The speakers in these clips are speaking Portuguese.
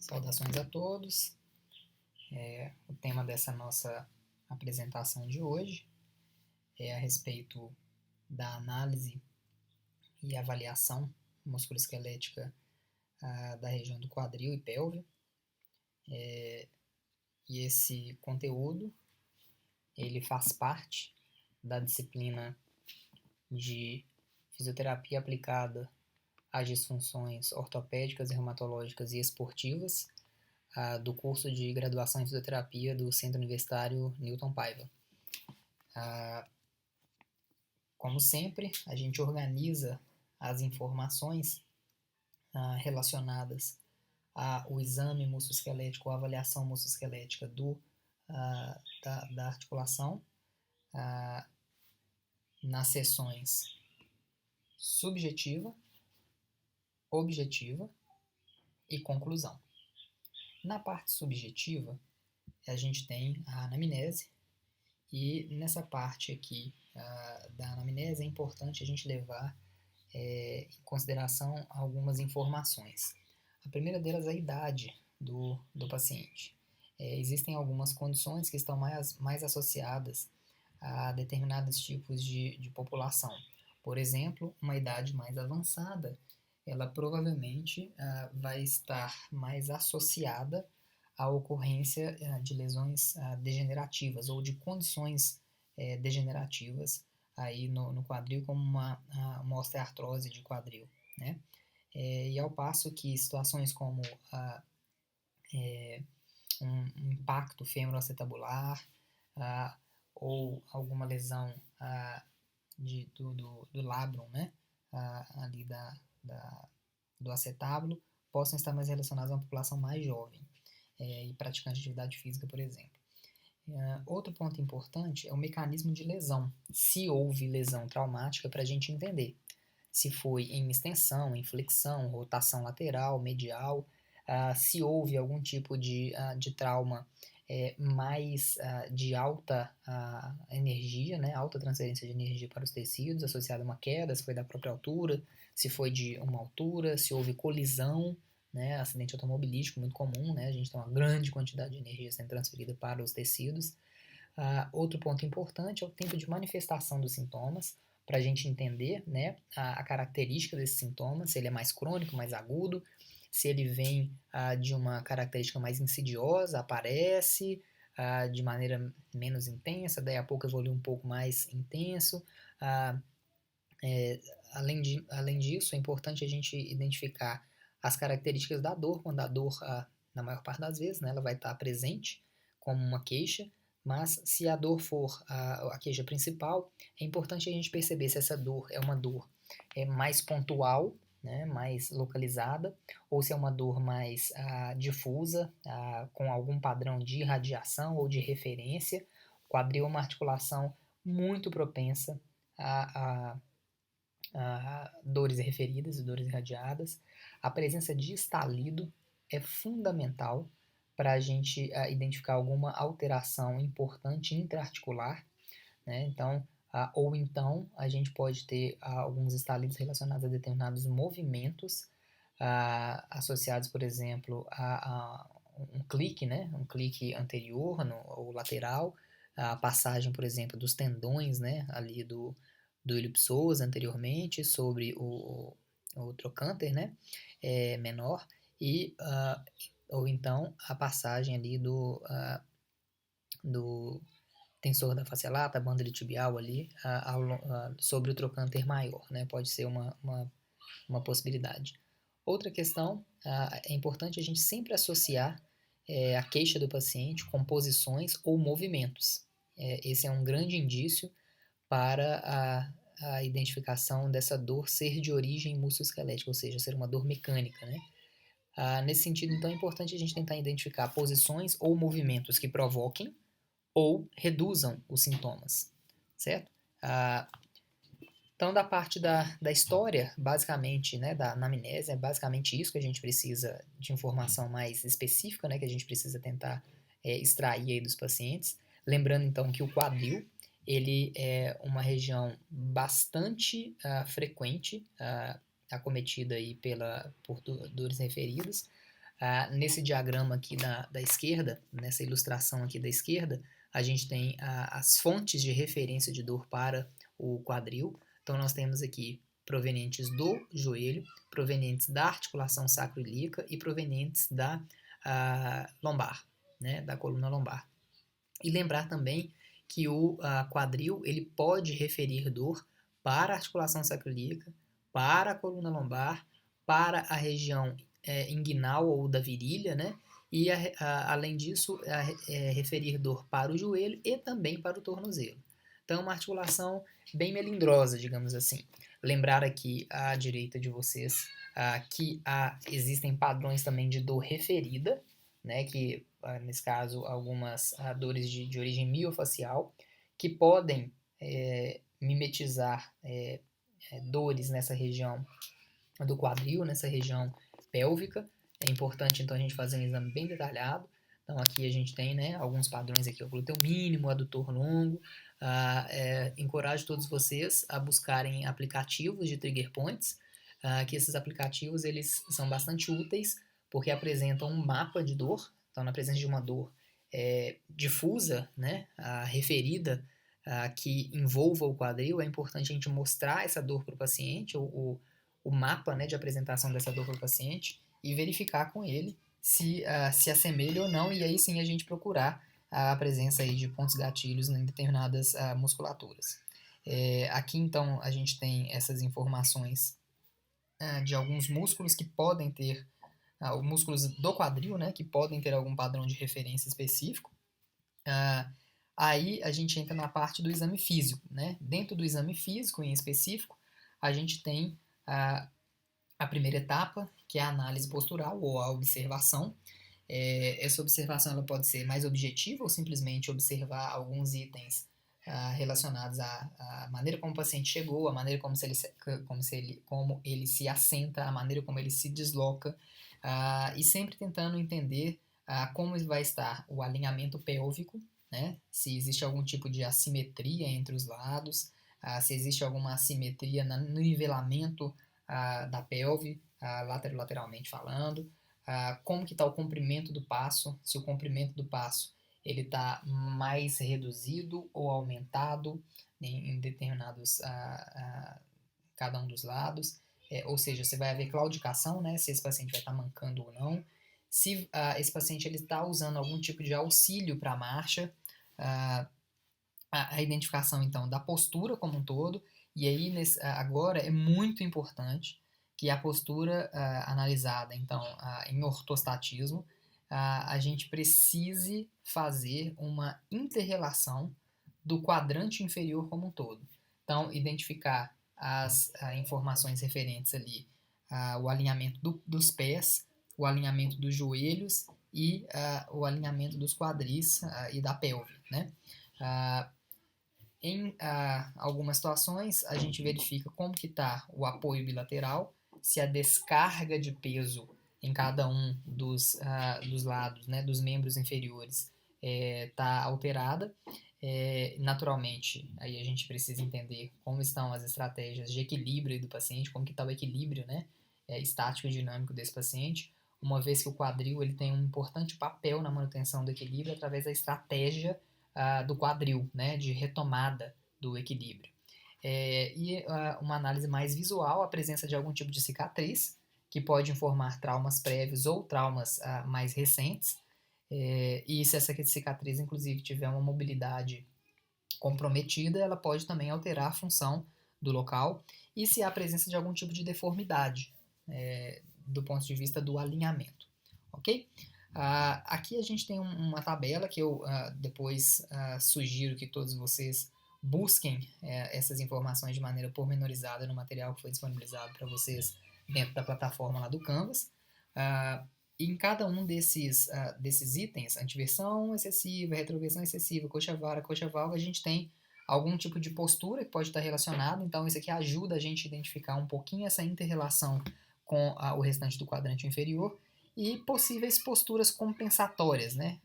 Saudações a todos. O tema dessa nossa apresentação de hoje é a respeito da análise e avaliação musculoesquelética da região do quadril e pélvio. E esse conteúdo ele faz parte da disciplina de fisioterapia aplicada às disfunções ortopédicas, reumatológicas e esportivas do curso de graduação em fisioterapia do Centro Universitário Newton Paiva. Como sempre, a gente organiza as informações relacionadas ao exame musculoesquelético, a avaliação musculoesquelética da articulação nas seções subjetiva, objetiva e conclusão. Na parte subjetiva, a gente tem a anamnese, e nessa parte aqui da anamnese é importante a gente levar em consideração algumas informações. A primeira delas é a idade do paciente. Existem algumas condições que estão mais associadas a determinados tipos de população. Por exemplo, uma idade mais avançada, ela provavelmente vai estar mais associada à ocorrência de lesões degenerativas ou de condições degenerativas aí no quadril, como uma osteoartrose de quadril, né? E ao passo que situações como um impacto femoroacetabular ou alguma lesão do labrum, né? Ali do acetábulo, possam estar mais relacionadas a uma população mais jovem e praticante de atividade física, por exemplo. Outro ponto importante é o mecanismo de lesão. Se houve lesão traumática, para a gente entender se foi em extensão, em flexão, rotação lateral, medial, se houve algum tipo de trauma mais de alta energia, né, alta transferência de energia para os tecidos, associada a uma queda, se foi da própria altura, se foi de uma altura, se houve colisão, né, acidente automobilístico muito comum, né, a gente tem uma grande quantidade de energia sendo transferida para os tecidos. Outro ponto importante é o tempo de manifestação dos sintomas, para a gente entender, né, a característica desses sintomas, se ele é mais crônico, mais agudo, se ele vem de uma característica mais insidiosa, aparece de maneira menos intensa, daí a pouco evolui um pouco mais intenso. Além disso, é importante a gente identificar as características da dor, quando a dor, na maior parte das vezes, né, ela vai estar presente como uma queixa, mas se a dor for a queixa principal, é importante a gente perceber se essa dor é uma dor mais pontual, né, mais localizada, ou se é uma dor mais difusa, com algum padrão de irradiação ou de referência. O quadril é uma articulação muito propensa a dores referidas e dores irradiadas. A presença de estalido é fundamental para a gente identificar alguma alteração importante intraarticular, né? Então, ou então a gente pode ter alguns estalidos relacionados a determinados movimentos associados, por exemplo, a um clique, né? Um clique anterior ou lateral, a passagem, por exemplo, dos tendões, né? Ali do ilipsoas anteriormente sobre o trocânter, né? Menor, e ou então a passagem ali do tensor da face lata, a banda tibial ali, sobre o trocânter maior, né? Pode ser uma possibilidade. Outra questão, é importante a gente sempre associar a queixa do paciente com posições ou movimentos. Esse é um grande indício para a identificação dessa dor ser de origem musculoesquelética, ou seja, ser uma dor mecânica, né? Nesse sentido, então, é importante a gente tentar identificar posições ou movimentos que provoquem ou reduzam os sintomas, certo? Então, da parte da história, basicamente, né, da anamnese, é basicamente isso que a gente precisa de informação mais específica, né, que a gente precisa tentar extrair aí dos pacientes. Lembrando, então, que o quadril, ele é uma região bastante frequente, acometida aí por dores referidas. Nesse diagrama aqui da esquerda, nessa ilustração aqui da esquerda, a gente tem as fontes de referência de dor para o quadril. Então, nós temos aqui provenientes do joelho, provenientes da articulação sacroiliaca e provenientes da lombar, né, da coluna lombar. E lembrar também que o quadril ele pode referir dor para a articulação sacroiliaca, para a coluna lombar, para a região inguinal ou da virilha, né? E além disso, referir dor para o joelho e também para o tornozelo. Então, uma articulação bem melindrosa, digamos assim. Lembrar aqui à direita de vocês que existem padrões também de dor referida, né? Que nesse caso, algumas dores de origem miofacial, que podem mimetizar dores nessa região do quadril, nessa região pélvica. É importante, então, a gente fazer um exame bem detalhado. Então, aqui a gente tem, né, alguns padrões aqui, o glúteo mínimo, o adutor longo. Encorajo todos vocês a buscarem aplicativos de trigger points, que esses aplicativos eles são bastante úteis, porque apresentam um mapa de dor. Então, na presença de uma dor difusa, né, referida, que envolva o quadril, é importante a gente mostrar essa dor para o paciente, o mapa, né, de apresentação dessa dor para o paciente, e verificar com ele se assemelha ou não, e aí sim a gente procurar a presença aí de pontos gatilhos em determinadas musculaturas. Aqui, então, a gente tem essas informações de alguns músculos que podem ter os músculos do quadril, né, que podem ter algum padrão de referência específico. Aí a gente entra na parte do exame físico, né? Dentro do exame físico em específico, a gente tem a primeira etapa, que é a análise postural ou a observação. Essa observação ela pode ser mais objetiva ou simplesmente observar alguns itens relacionados à maneira como o paciente chegou, a maneira como ele se assenta, a maneira como ele se desloca, e sempre tentando entender como vai estar o alinhamento pélvico, né? Se existe algum tipo de assimetria entre os lados, se existe alguma assimetria no nivelamento da pelve, lateralmente falando, como que está o comprimento do passo, se o comprimento do passo ele está mais reduzido ou aumentado em determinados cada um dos lados, ou seja, você vai haver claudicação, né, se esse paciente vai estar mancando ou não, se esse paciente ele está usando algum tipo de auxílio para a marcha, a identificação então da postura como um todo, e aí agora é muito importante que a postura analisada então em ortostatismo, a gente precise fazer uma inter-relação do quadrante inferior como um todo. Então, identificar as informações referentes ali, o alinhamento dos pés, o alinhamento dos joelhos e o alinhamento dos quadris e da pelve, né? Em algumas situações, a gente verifica como que está o apoio bilateral, se a descarga de peso em cada um dos lados, né, dos membros inferiores, está alterada. Naturalmente, aí a gente precisa entender como estão as estratégias de equilíbrio do paciente, como que está o equilíbrio, né, estático e dinâmico desse paciente, uma vez que o quadril ele tem um importante papel na manutenção do equilíbrio através da estratégia do quadril, né, de retomada do equilíbrio. E uma análise mais visual, a presença de algum tipo de cicatriz, que pode informar traumas prévios ou traumas mais recentes, e se essa cicatriz, inclusive, tiver uma mobilidade comprometida, ela pode também alterar a função do local, e se há a presença de algum tipo de deformidade, do ponto de vista do alinhamento, ok? Aqui a gente tem uma tabela que eu depois sugiro que todos vocês busquem essas informações de maneira pormenorizada no material que foi disponibilizado para vocês dentro da plataforma lá do Canvas. Em cada um desses itens, antiversão excessiva, retroversão excessiva, coxa-vara, coxa-valga, a gente tem algum tipo de postura que pode estar relacionado, então isso aqui ajuda a gente a identificar um pouquinho essa inter-relação com o restante do quadrante inferior e possíveis posturas compensatórias, né,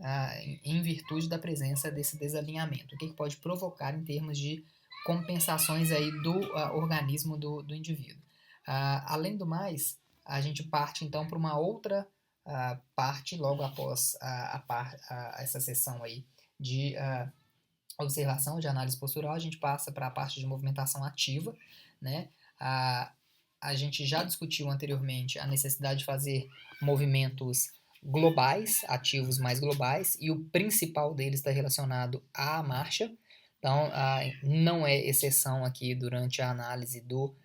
em virtude da presença desse desalinhamento. O que pode provocar em termos de compensações aí do organismo do indivíduo. Além do mais, a gente parte então para uma outra parte logo após essa sessão aí de observação, de análise postural, a gente passa para a parte de movimentação ativa, né? A gente já discutiu anteriormente a necessidade de fazer movimentos globais, ativos mais globais, e o principal deles está relacionado à marcha. Então, não é exceção aqui durante a análise do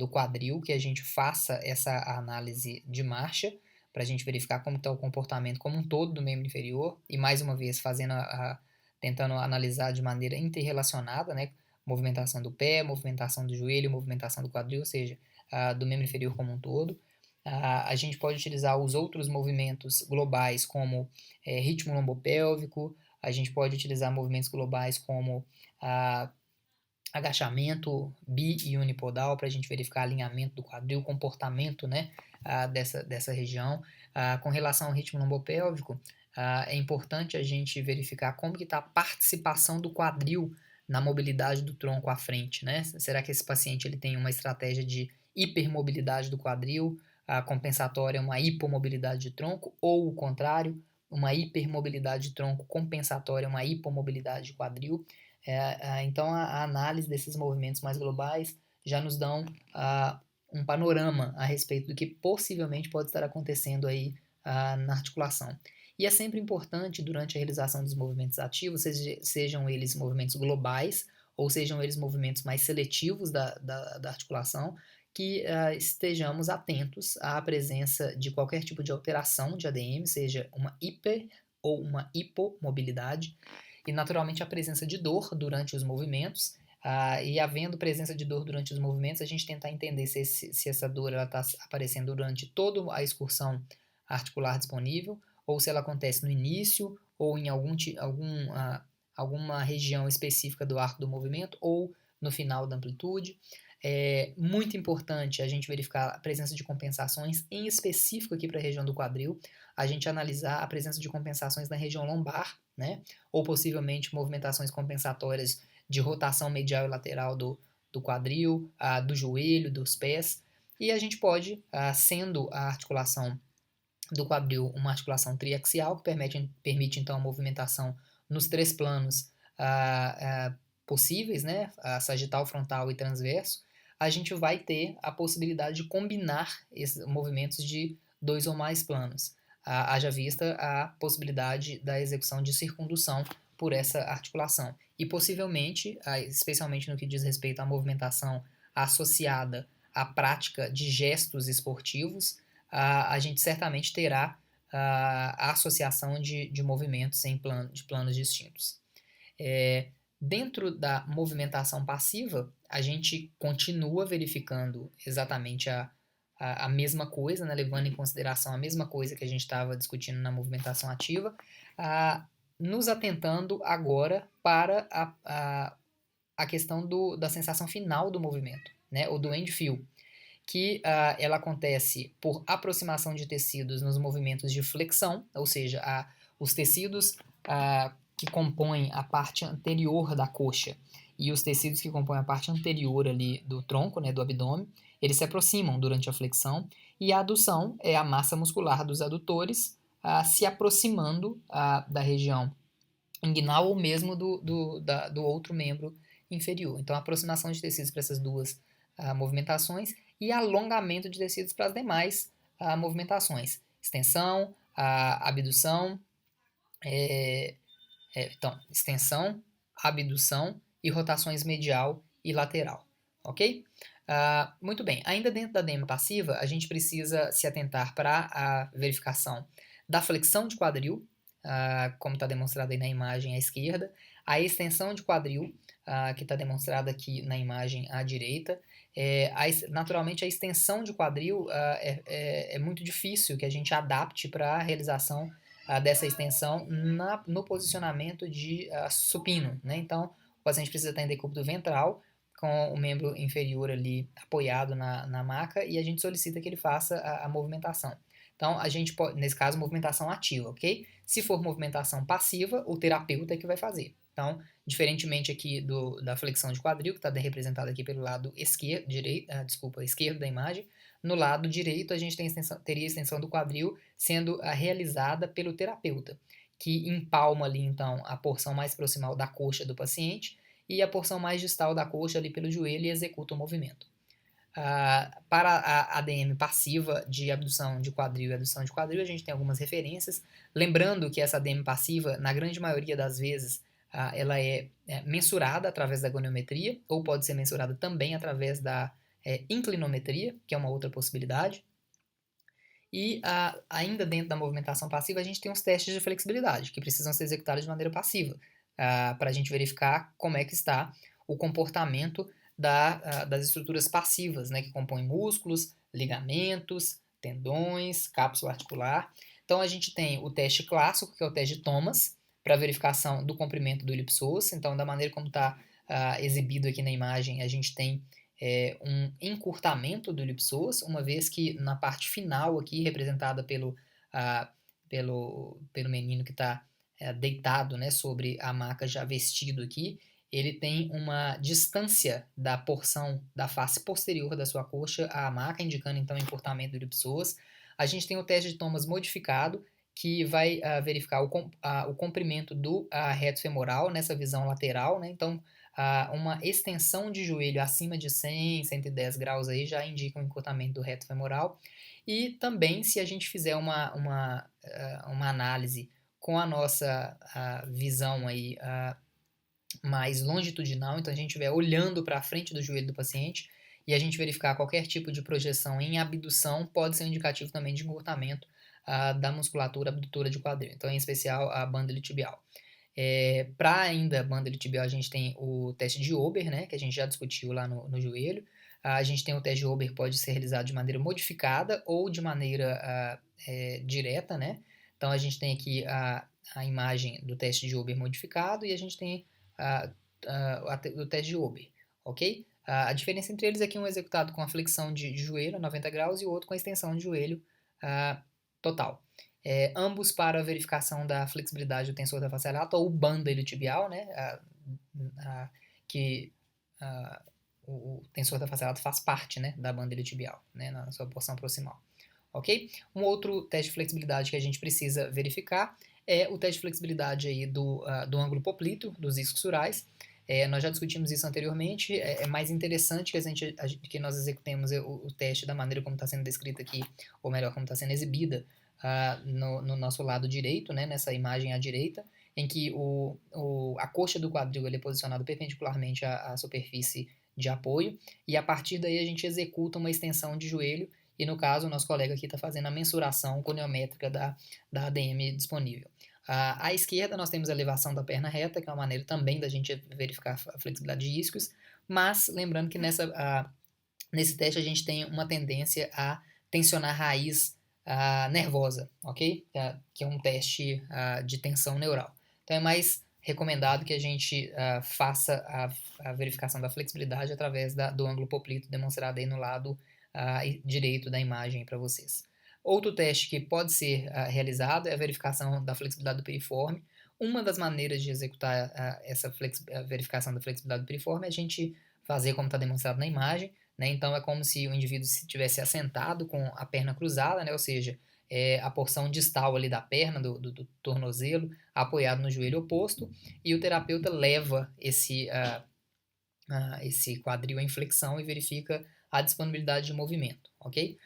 quadril que a gente faça essa análise de marcha, para a gente verificar como está o comportamento como um todo do membro inferior, e mais uma vez tentando analisar de maneira interrelacionada, né? Movimentação do pé, movimentação do joelho, movimentação do quadril, ou seja, do membro inferior como um todo. A gente pode utilizar os outros movimentos globais como ritmo lombopélvico, a gente pode utilizar movimentos globais como agachamento bi e unipodal para a gente verificar alinhamento do quadril, comportamento, né, dessa região. Com relação ao ritmo lombopélvico, é importante a gente verificar como que está a participação do quadril na mobilidade do tronco à frente, né? Será que esse paciente ele tem uma estratégia de hipermobilidade do quadril, compensatória uma hipomobilidade de tronco, ou o contrário, uma hipermobilidade de tronco compensatória uma hipomobilidade de quadril? Então, a análise desses movimentos mais globais já nos dão um panorama a respeito do que possivelmente pode estar acontecendo aí na articulação. E é sempre importante, durante a realização dos movimentos ativos, sejam eles movimentos globais ou sejam eles movimentos mais seletivos da articulação, que estejamos atentos à presença de qualquer tipo de alteração de ADM, seja uma hiper ou uma hipomobilidade, e naturalmente a presença de dor durante os movimentos. E havendo presença de dor durante os movimentos, a gente tentar entender se essa dor está aparecendo durante toda a excursão articular disponível, ou se ela acontece no início, ou em alguma região específica do arco do movimento, ou no final da amplitude. É muito importante a gente verificar a presença de compensações, em específico aqui para a região do quadril, a gente analisar a presença de compensações na região lombar, né? Ou possivelmente movimentações compensatórias de rotação medial e lateral do quadril, do joelho, dos pés. E a gente pode, sendo a articulação do quadril uma articulação triaxial, que permite então a movimentação nos 3 planos possíveis, né? Sagital, frontal e transverso, a gente vai ter a possibilidade de combinar esses movimentos de 2 ou mais planos. Haja vista a possibilidade da execução de circundução por essa articulação. E possivelmente, especialmente no que diz respeito à movimentação associada à prática de gestos esportivos, a gente certamente terá a associação de movimentos de planos distintos. Dentro da movimentação passiva, a gente continua verificando exatamente a mesma coisa, né, levando em consideração a mesma coisa que a gente estava discutindo na movimentação ativa, nos atentando agora para a questão da sensação final do movimento, né, ou do end feel, que ela acontece por aproximação de tecidos nos movimentos de flexão, ou seja, os tecidos que compõem a parte anterior da coxa e os tecidos que compõem a parte anterior ali do tronco, né, do abdômen, eles se aproximam durante a flexão, e a adução é a massa muscular dos adutores se aproximando da região inguinal ou mesmo do outro membro inferior. Então, a aproximação de tecidos para essas duas movimentações e alongamento de tecidos para as demais movimentações. Extensão, abdução, então, extensão, abdução e rotações medial e lateral, ok? Muito bem, ainda dentro da DM passiva, a gente precisa se atentar para a verificação da flexão de quadril, como está demonstrado aí na imagem à esquerda, a extensão de quadril, que está demonstrada aqui na imagem à direita. Naturalmente, a extensão de quadril é muito difícil que a gente adapte para a realização dessa extensão no posicionamento de supino, né? Então, o paciente precisa estar em decúbito ventral, com o membro inferior ali apoiado na maca, e a gente solicita que ele faça a movimentação. Então, a gente pode, nesse caso, movimentação ativa, ok? Se for movimentação passiva, o terapeuta é que vai fazer. Então, diferentemente aqui da flexão de quadril, que está representada aqui pelo lado esquerdo da imagem, no lado direito a gente teria a extensão do quadril sendo realizada pelo terapeuta, que empalma ali então a porção mais proximal da coxa do paciente e a porção mais distal da coxa ali pelo joelho e executa o movimento. Para a ADM passiva de abdução de quadril e abdução de quadril, a gente tem algumas referências. Lembrando que essa ADM passiva, na grande maioria das vezes, ela é mensurada através da goniometria, ou pode ser mensurada também através da inclinometria, que é uma outra possibilidade. E ainda dentro da movimentação passiva, a gente tem os testes de flexibilidade, que precisam ser executados de maneira passiva, para a gente verificar como é que está o comportamento das estruturas passivas, né, que compõem músculos, ligamentos, tendões, cápsula articular. Então a gente tem o teste clássico, que é o teste de Thomas, para verificação do comprimento do elipsoas. Então, da maneira como está exibido aqui na imagem, a gente tem um encurtamento do elipsoas, uma vez que na parte final aqui, representada pelo menino que está deitado, né, sobre a maca já vestido aqui, ele tem uma distância da porção da face posterior da sua coxa à maca, indicando então o encurtamento do elipsoas. A gente tem o teste de Thomas modificado, que vai verificar o comprimento do reto femoral nessa visão lateral, né? Então, uma extensão de joelho acima de 100, 110 graus aí já indica um encurtamento do reto femoral. E também, se a gente fizer uma análise com a nossa visão aí mais longitudinal, então a gente estiver olhando para a frente do joelho do paciente e a gente verificar qualquer tipo de projeção em abdução, pode ser um indicativo também de encurtamento da musculatura abdutora de quadril, então em especial a banda iliotibial. Para ainda a banda iliotibial, a gente tem o teste de Ober, né, que a gente já discutiu lá no joelho. A gente tem o teste de Ober, pode ser realizado de maneira modificada ou de maneira direta, né? Então a gente tem aqui a imagem do teste de Ober modificado e a gente tem o teste de Ober, ok? A diferença entre eles é que um é executado com a flexão de joelho a 90 graus e o outro com a extensão de joelho total. Ambos para a verificação da flexibilidade do tensor da face lata ou banda iliotibial, né? Que o tensor da face lata faz parte, né, da banda iliotibial, né, na sua porção proximal. Ok? Um outro teste de flexibilidade que a gente precisa verificar é o teste de flexibilidade aí do ângulo poplíteo, dos isquiosurais. Nós já discutimos isso anteriormente. É mais interessante que nós executemos o teste da maneira como está sendo descrita aqui, ou melhor, como está sendo exibida no nosso lado direito, né, nessa imagem à direita, em que a coxa do quadril ele é posicionada perpendicularmente à superfície de apoio, e a partir daí a gente executa uma extensão de joelho, e no caso o nosso colega aqui está fazendo a mensuração coniométrica da ADM disponível. À esquerda nós temos a elevação da perna reta, que é uma maneira também da gente verificar a flexibilidade de isquios, mas lembrando que nesse teste a gente tem uma tendência a tensionar a raiz nervosa, ok? Que é um teste de tensão neural. Então é mais recomendado que a gente faça a verificação da flexibilidade através do ângulo poplito demonstrado aí no lado direito da imagem para vocês. Outro teste que pode ser realizado é a verificação da flexibilidade do piriforme. Uma das maneiras de executar a verificação da flexibilidade do piriforme é a gente fazer como está demonstrado na imagem, né? Então é como se o indivíduo estivesse assentado com a perna cruzada, né? Ou seja, a porção distal ali da perna, do tornozelo, apoiado no joelho oposto, e o terapeuta leva esse quadril em flexão e verifica a disponibilidade de movimento, ok?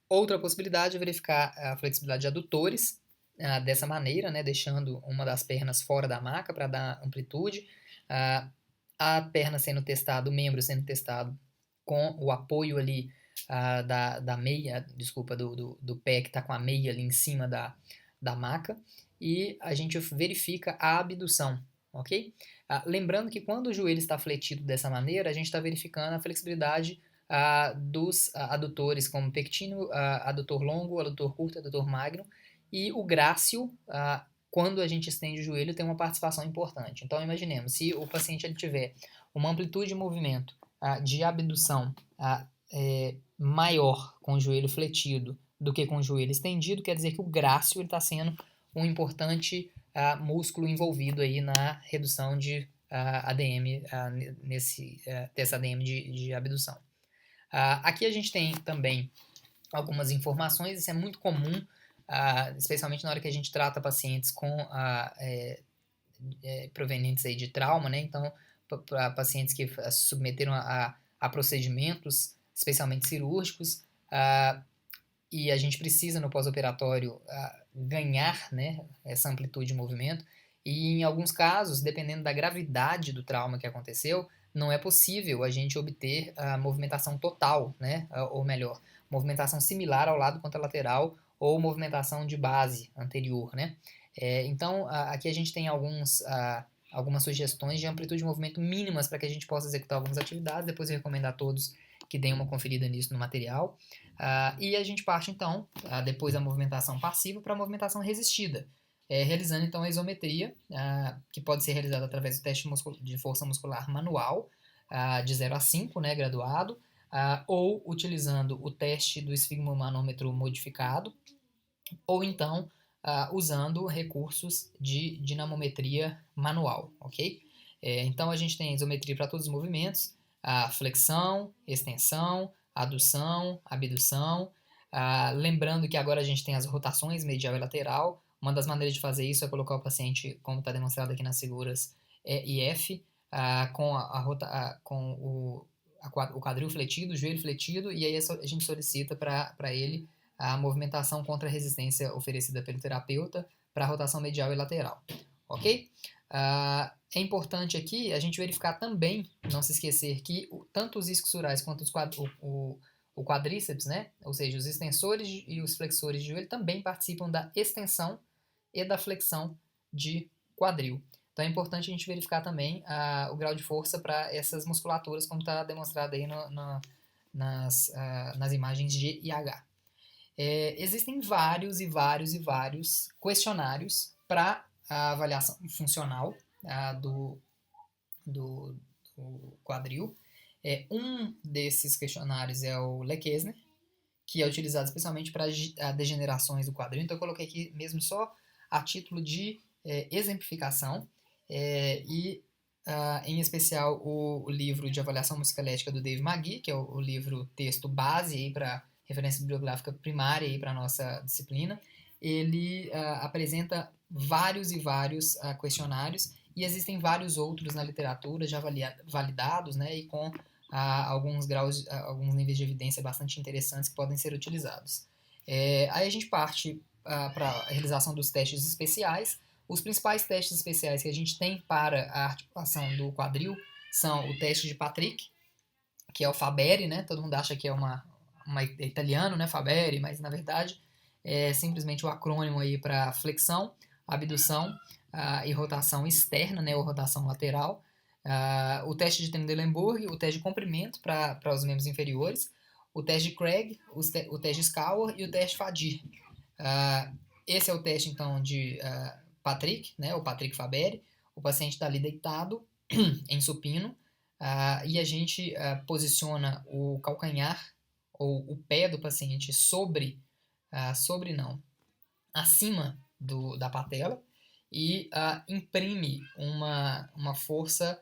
Outra possibilidade é verificar a flexibilidade de adutores dessa maneira, né, deixando uma das pernas fora da maca para dar amplitude, a perna sendo testada, o membro sendo testado com o apoio ali da meia, desculpa, do pé que está com a meia ali em cima da maca, e a gente verifica a abdução, ok? Lembrando que quando o joelho está fletido dessa maneira, a gente está verificando a flexibilidade dos adutores, como pectíneo, adutor longo, adutor curto, adutor magno, e o grácil, quando a gente estende o joelho, tem uma participação importante. Então, imaginemos, se o paciente ele tiver uma amplitude de movimento de abdução maior com o joelho fletido do que com o joelho estendido, quer dizer que o grácil está sendo um importante músculo envolvido aí na redução de ADM, dessa ADM de abdução. Aqui a gente tem também algumas informações, isso é muito comum, especialmente na hora que a gente trata pacientes com provenientes aí de trauma, né? Então, para pacientes que se submeteram a procedimentos, especialmente cirúrgicos, e a gente precisa no pós-operatório ganhar, né, essa amplitude de movimento, e em alguns casos, dependendo da gravidade do trauma que aconteceu, não é possível a gente obter a movimentação total, né, ou melhor, movimentação similar ao lado contralateral ou movimentação de base anterior, né. Então, aqui a gente tem algumas sugestões de amplitude de movimento mínimas para que a gente possa executar algumas atividades, depois eu recomendo a todos que deem uma conferida nisso no material. E a gente parte então, depois da movimentação passiva, para a movimentação resistida, realizando então a isometria, que pode ser realizada através do teste de força muscular manual, de 0 a 5, né, graduado, ou utilizando o teste do esfigmomanômetro modificado, ou então usando recursos de dinamometria manual, ok? Então a gente tem isometria para todos os movimentos, a flexão, extensão, adução, abdução. Lembrando que agora a gente tem as rotações medial e lateral. Uma das maneiras de fazer isso é colocar o paciente, como está demonstrado aqui nas figuras, E e F, com o quadril fletido, o joelho fletido, e aí a gente solicita para ele a movimentação contra a resistência oferecida pelo terapeuta para a rotação medial e lateral, ok? É importante aqui a gente verificar também, não se esquecer que tanto os isquiosurais quanto o quadríceps, né, ou seja, os extensores e os flexores de joelho também participam da extensão e da flexão de quadril. Então é importante a gente verificar também o grau de força para essas musculaturas, como está demonstrado aí nas imagens G e H. Existem vários e vários e vários questionários para a avaliação funcional do quadril. Um desses questionários é o Lequesner, que é utilizado especialmente para degenerações do quadril. Então eu coloquei aqui mesmo só a título de exemplificação, em especial o livro de avaliação musculoesquelética do Dave McGee, que é o livro texto base para referência bibliográfica primária para a nossa disciplina. Ele apresenta vários e vários questionários, e existem vários outros na literatura já validados, né, e com alguns graus, alguns níveis de evidência bastante interessantes que podem ser utilizados. Aí a gente parte para a realização dos testes especiais. Os principais testes especiais que a gente tem para a articulação do quadril são o teste de Patrick, que é o Fabry, né? Todo mundo acha que é é italiano, né? Fabry, mas na verdade é simplesmente o acrônimo aí para flexão, abdução e rotação externa, né? Ou rotação lateral. O teste de Trendelenburg, o teste de comprimento para os membros inferiores, o teste de Craig, o teste de Scour e o teste de Fadir. Esse é o teste, então, de Patrick, né? O Patrick Fabry. O paciente está ali deitado, em supino, e a gente posiciona o calcanhar ou o pé do paciente acima da patela e imprime uma força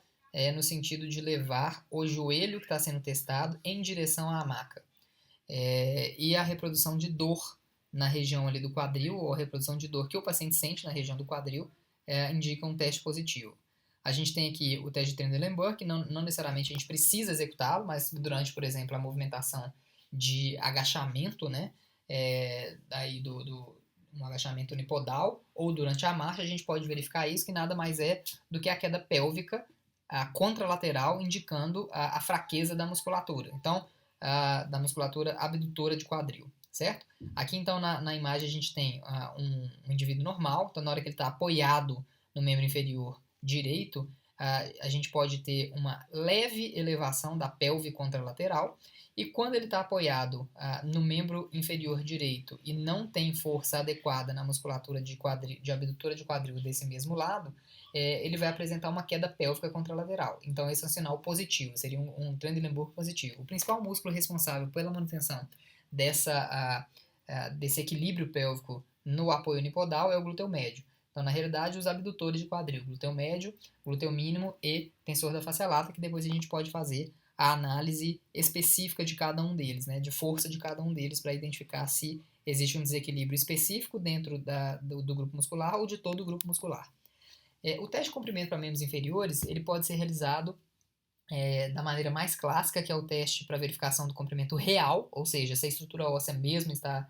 no sentido de levar o joelho que está sendo testado em direção à maca. E a reprodução de dor na região ali do quadril, ou a reprodução de dor que o paciente sente na região do quadril, indica um teste positivo. A gente tem aqui o teste de Trendelenburg, que não necessariamente a gente precisa executá-lo, mas durante, por exemplo, a movimentação de agachamento, né, aí um agachamento unipodal, ou durante a marcha, a gente pode verificar isso, que nada mais é do que a queda pélvica contralateral, indicando a fraqueza da musculatura. Então, da musculatura abdutora de quadril, certo? Aqui, então, na imagem a gente tem um indivíduo normal, então na hora que ele está apoiado no membro inferior direito, a gente pode ter uma leve elevação da pelve contralateral, e quando ele está apoiado no membro inferior direito e não tem força adequada na musculatura de abdutora de quadril desse mesmo lado, ele vai apresentar uma queda pélvica contralateral. Então esse é um sinal positivo, seria um Trendelenburg positivo. O principal músculo responsável pela manutenção desse equilíbrio pélvico no apoio unipodal é o glúteo médio. Então, na realidade, os abdutores de quadril, glúteo médio, glúteo mínimo e tensor da face lata, que depois a gente pode fazer a análise específica de cada um deles, né, de força de cada um deles, para identificar se existe um desequilíbrio específico dentro do grupo muscular ou de todo o grupo muscular. O teste de comprimento para membros inferiores ele pode ser realizado da maneira mais clássica, que é o teste para verificação do comprimento real, ou seja, se a estrutura óssea mesmo está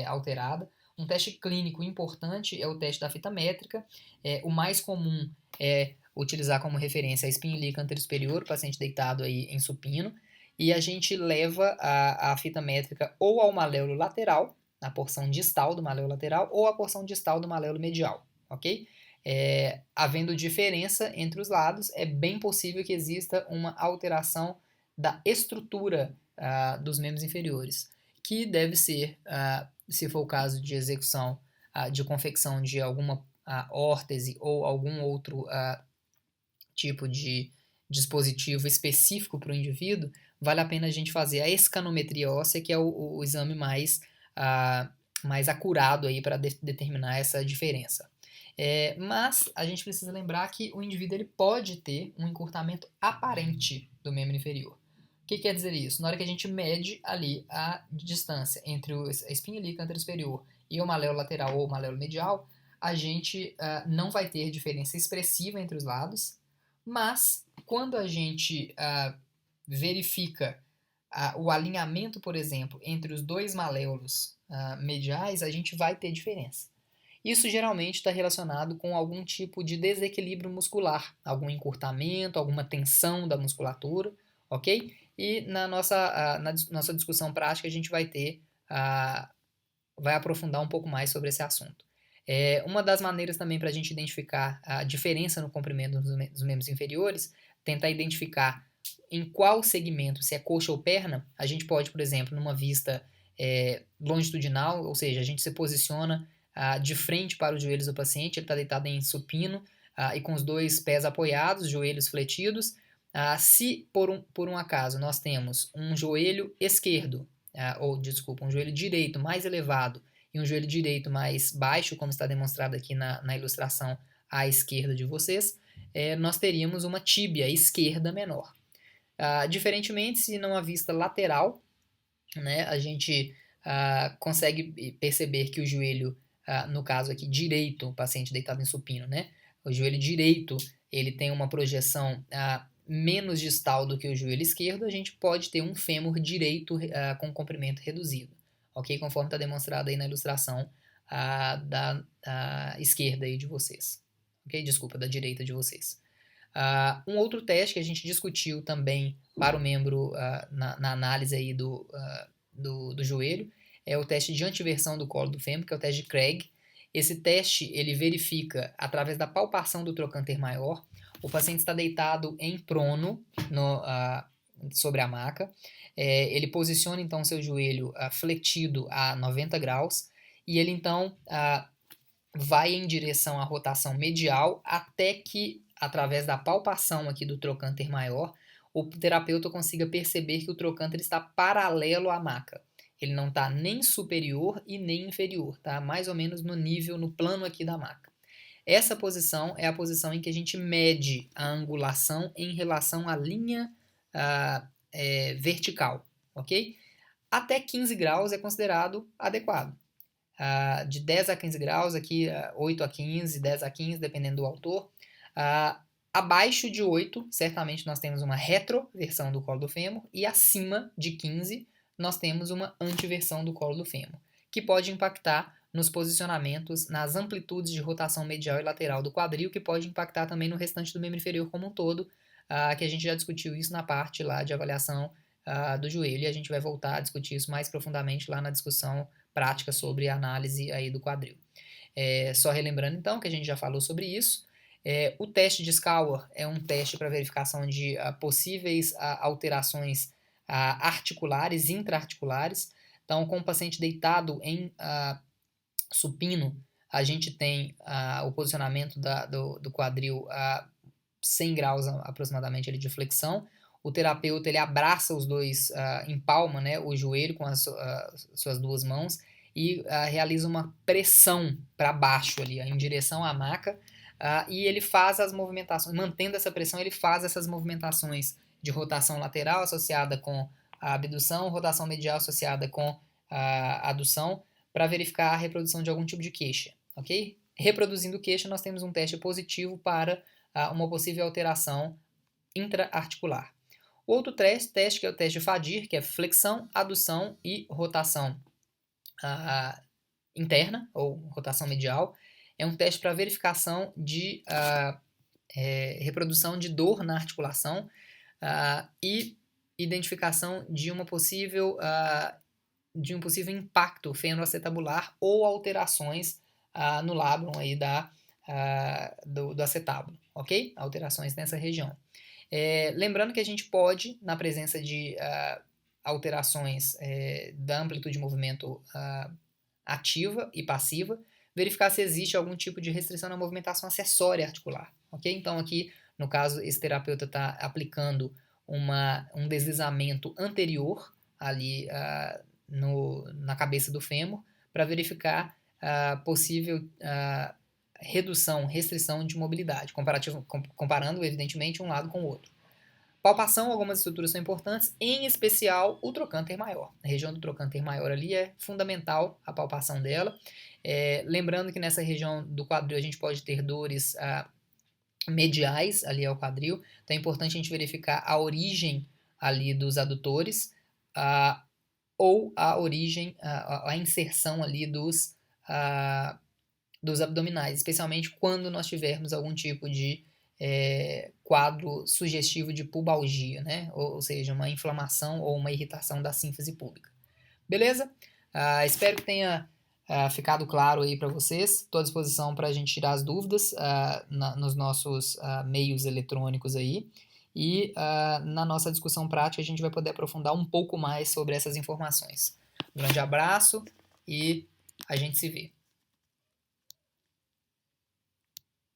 alterada. Um teste clínico importante é o teste da fita métrica. O mais comum é utilizar como referência a espinha ilíaca anterior-superior, o paciente deitado aí em supino, e a gente leva a fita métrica ou ao maléolo lateral, na porção distal do maléolo lateral, ou a porção distal do maléolo medial, ok? Havendo diferença entre os lados, é bem possível que exista uma alteração da estrutura dos membros inferiores, que deve ser, se for o caso de execução de confecção de alguma órtese ou algum outro tipo de dispositivo específico para o indivíduo, vale a pena a gente fazer a escanometria óssea, que é o exame mais acurado para determinar essa diferença. Mas a gente precisa lembrar que o indivíduo ele pode ter um encurtamento aparente do membro inferior. O que quer dizer isso? Na hora que a gente mede ali a distância entre a espinha ilíaca anterior-superior e o maléolo lateral ou o maléolo medial, a gente não vai ter diferença expressiva entre os lados, mas quando a gente verifica o alinhamento, por exemplo, entre os dois maléolos mediais, a gente vai ter diferença. Isso geralmente está relacionado com algum tipo de desequilíbrio muscular, algum encurtamento, alguma tensão da musculatura, ok? E na nossa discussão prática a gente vai aprofundar um pouco mais sobre esse assunto. Uma das maneiras também para a gente identificar a diferença no comprimento dos membros inferiores, tentar identificar em qual segmento, se é coxa ou perna, a gente pode, por exemplo, numa vista longitudinal, ou seja, a gente se posiciona de frente para os joelhos do paciente, ele está deitado em supino e com os dois pés apoiados, joelhos fletidos. Se por um acaso nós temos um joelho esquerdo, um joelho direito mais elevado e um joelho direito mais baixo, como está demonstrado aqui na ilustração à esquerda de vocês, nós teríamos uma tíbia esquerda menor. Diferentemente, se numa vista lateral, né, a gente consegue perceber que o joelho no caso aqui direito, o paciente deitado em supino, né? O joelho direito ele tem uma projeção menos distal do que o joelho esquerdo, a gente pode ter um fêmur direito com comprimento reduzido, ok? Conforme está demonstrado aí na ilustração da esquerda aí de vocês, ok? Desculpa, da direita de vocês. Um outro teste que a gente discutiu também para o membro na análise aí do joelho é o teste de antiversão do colo do fêmur, que é o teste de Craig. Esse teste ele verifica através da palpação do trocânter maior. O paciente está deitado em prono sobre a maca. Ele posiciona então seu joelho fletido a 90 graus e ele então vai em direção à rotação medial até que, através da palpação aqui do trocânter maior, o terapeuta consiga perceber que o trocânter está paralelo à maca. Ele não está nem superior e nem inferior, tá? Mais ou menos no nível, no plano aqui da maca. Essa posição é a posição em que a gente mede a angulação em relação à linha vertical, ok? Até 15 graus é considerado adequado. De 10 a 15 graus, aqui 8 a 15, 10 a 15, dependendo do autor. Abaixo de 8, certamente nós temos uma retroversão do colo do fêmur, e acima de 15, nós temos uma antiversão do colo do fêmur, que pode impactar nos posicionamentos, nas amplitudes de rotação medial e lateral do quadril, que pode impactar também no restante do membro inferior como um todo, que a gente já discutiu isso na parte lá de avaliação do joelho, e a gente vai voltar a discutir isso mais profundamente lá na discussão prática sobre a análise aí do quadril. Só relembrando então que a gente já falou sobre isso. O teste de Skauer é um teste para verificação de possíveis alterações articulares, intraarticulares. Então, com o paciente deitado em supino, a gente tem o posicionamento do quadril a 100 graus aproximadamente ali de flexão. O terapeuta ele abraça os dois, empalma, né, o joelho com as suas duas mãos e realiza uma pressão para baixo ali, em direção à maca, e ele faz as movimentações, mantendo essa pressão, ele faz essas movimentações de rotação lateral associada com a abdução, rotação medial associada com a adução, para verificar a reprodução de algum tipo de queixa, ok? Reproduzindo queixa, nós temos um teste positivo para uma possível alteração intra-articular. Outro teste que é o teste de Fadir, que é flexão, adução e rotação interna, ou rotação medial. É um teste para verificação de reprodução de dor na articulação e identificação de um possível impacto fenoacetabular ou alterações no labrum aí do acetábulo, ok? Alterações nessa região. Lembrando que a gente pode, na presença de alterações da amplitude de movimento ativa e passiva, verificar se existe algum tipo de restrição na movimentação acessória articular, ok? Então aqui, no caso, esse terapeuta está aplicando um deslizamento anterior ali na cabeça do fêmur para verificar possível restrição de mobilidade, comparando, evidentemente, um lado com o outro. Palpação, algumas estruturas são importantes, em especial o trocânter maior. A região do trocânter maior ali é fundamental a palpação dela. Lembrando que nessa região do quadril a gente pode ter dores mediais ali ao quadril, então é importante a gente verificar a origem ali dos adutores ou a origem, a inserção ali dos abdominais, especialmente quando nós tivermos algum tipo de quadro sugestivo de pubalgia, né? Ou seja, uma inflamação ou uma irritação da sínfise púbica. Beleza? Espero que tenha ficado claro aí para vocês. Estou à disposição para a gente tirar as dúvidas nos nossos meios eletrônicos aí. E na nossa discussão prática a gente vai poder aprofundar um pouco mais sobre essas informações. Um grande abraço e a gente se vê.